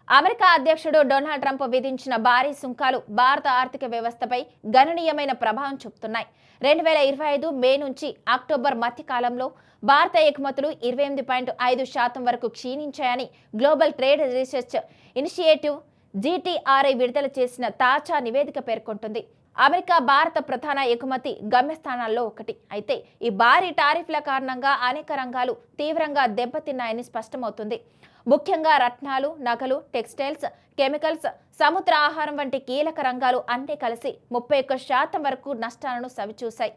America అధ్యక్షుడు Donald Trump విధించిన భారీ సుంకాలు భారత ఆర్థిక వ్యవస్థపై గణనీయమైన ప్రభావం చూపుతున్నాయి. 2025 మే నుంచి అక్టోబర్ మధ్య కాలంలో భారత ఎగుమతులు 28.5% వరకు క్షీణించాయని global trade research initiative GTRI విడుదల చేసిన తాజా నివేదిక పేర్కొంటుంది. అమెరికా భారత ప్రధాన ఎగుమతి గమ్యస్థానాల్లో ఒకటి. అయితే ఈ భారీ టారిఫ్ల కారణంగా అనేక రంగాలు తీవ్రంగా దెబ్బతిన్నాయని స్పష్టమవుతుంది. ముఖ్యంగా రత్నాలు, నగలు, టెక్స్టైల్స్, కెమికల్స్, సముద్ర ఆహారం వంటి కీలక రంగాలు అన్నీ కలిసి 31% వరకు నష్టాలను సవిచూశాయి.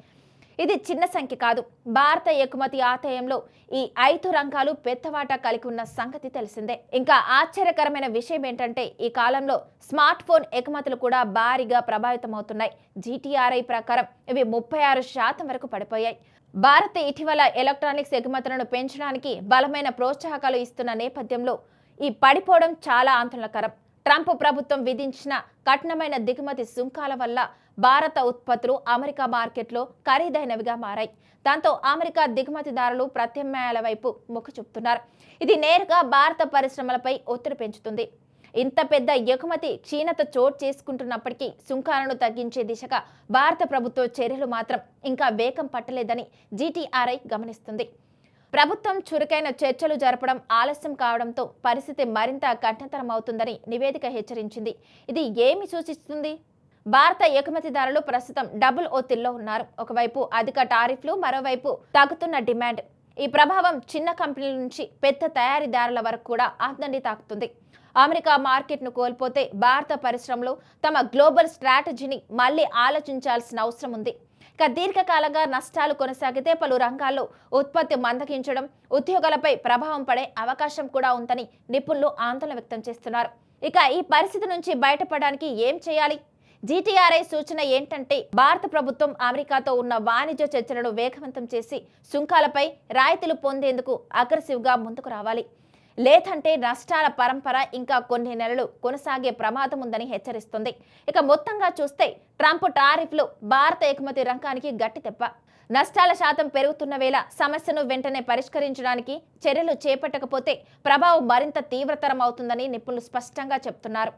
ఇది చిన్న సంఖ్య కాదు. భారత ఎగుమతి ఆదాయంలో ఈ 5 రంగాలు పెద్దవాటా కలిగి ఉన్న సంగతి తెలిసిందే. ఇంకా ఆశ్చర్యకరమైన విషయం ఏంటంటే ఈ కాలంలో స్మార్ట్ ఫోన్ ఎగుమతులు కూడా భారీగా ప్రభావితమవుతున్నాయి. జీటీఆర్ఐ ప్రకారం ఇవి 36% వరకు పడిపోయాయి. భారత్ ఇటీవల ఎలక్ట్రానిక్స్ ఎగుమతులను పెంచడానికి బలమైన ప్రోత్సాహకాలు ఇస్తున్న నేపథ్యంలో ఈ పడిపోవడం చాలా ఆందోళనకరం. ట్రంప్ ప్రభుత్వం విధించిన కఠినమైన దిగుమతి సుంకాల వల్ల భారత ఉత్పత్తులు అమెరికా మార్కెట్లో ఖరీదైనవిగా మారాయి. దాంతో అమెరికా దిగుమతిదారులు ప్రత్యామ్నాయాల వైపు మొగ్గు చూపుతున్నారు. ఇది నేరుగా భారత పరిశ్రమలపై ఒత్తిడి పెంచుతుంది. ఇంత పెద్ద ఎగుమతి క్షీణత చోటు చేసుకుంటున్నప్పటికీ సుంకాలను తగ్గించే దిశగా భారత ప్రభుత్వ చర్యలు మాత్రం ఇంకా వేగం పట్టలేదని జీటీఆర్ఐ గమనిస్తుంది. ప్రభుత్వం చురుకైన చర్చలు జరపడం ఆలస్యం కావడంతో పరిస్థితి మరింత కఠినతరమవుతుందని నివేదిక హెచ్చరించింది. ఇది ఏమి సూచిస్తుంది? భారత ఎగుమతిదారులు ప్రస్తుతం డబుల్ ఒత్తిడిలో ఉన్నారు. ఒకవైపు అధిక టారిఫ్లు, మరోవైపు తగ్గుతున్న డిమాండ్. ఈ ప్రభావం చిన్న కంపెనీల నుంచి పెద్ద తయారీదారుల వరకు కూడా అందరినీ తాకుతుంది. అమెరికా మార్కెట్ను కోల్పోతే భారత పరిశ్రమలు తమ గ్లోబల్ స్ట్రాటజీని మళ్లీ ఆలోచించాల్సిన అవసరం ఉంది. ఇక దీర్ఘకాలంగా నష్టాలు కొనసాగితే పలు రంగాల్లో ఉత్పత్తి మందగించడం, ఉద్యోగాలపై ప్రభావం పడే అవకాశం కూడా ఉందని నిపుణులు ఆందోళన వ్యక్తం చేస్తున్నారు. ఇక ఈ పరిస్థితి నుంచి బయటపడడానికి ఏం చేయాలి? జీటీఆర్ఐ సూచన ఏంటంటే భారత ప్రభుత్వం అమెరికాతో ఉన్న వాణిజ్య చర్చలను వేగవంతం చేసి సుంకాలపై రాయితీలు పొందేందుకు అగ్రెసివ్గా ముందుకు రావాలి. లేదంటే నష్టాల పరంపర ఇంకా కొన్ని నెలలు కొనసాగే ప్రమాదం ఉందని హెచ్చరిస్తుంది. ఇక మొత్తంగా చూస్తే ట్రంప్ టారిఫ్లు భారత ఎగుమతి రంగానికి గట్టి దెబ్బ. నష్టాల శాతం పెరుగుతున్న వేళ సమస్యను వెంటనే పరిష్కరించడానికి చర్యలు చేపట్టకపోతే ప్రభావం మరింత తీవ్రతరం అవుతుందని నిపుణులు స్పష్టంగా చెబుతున్నారు.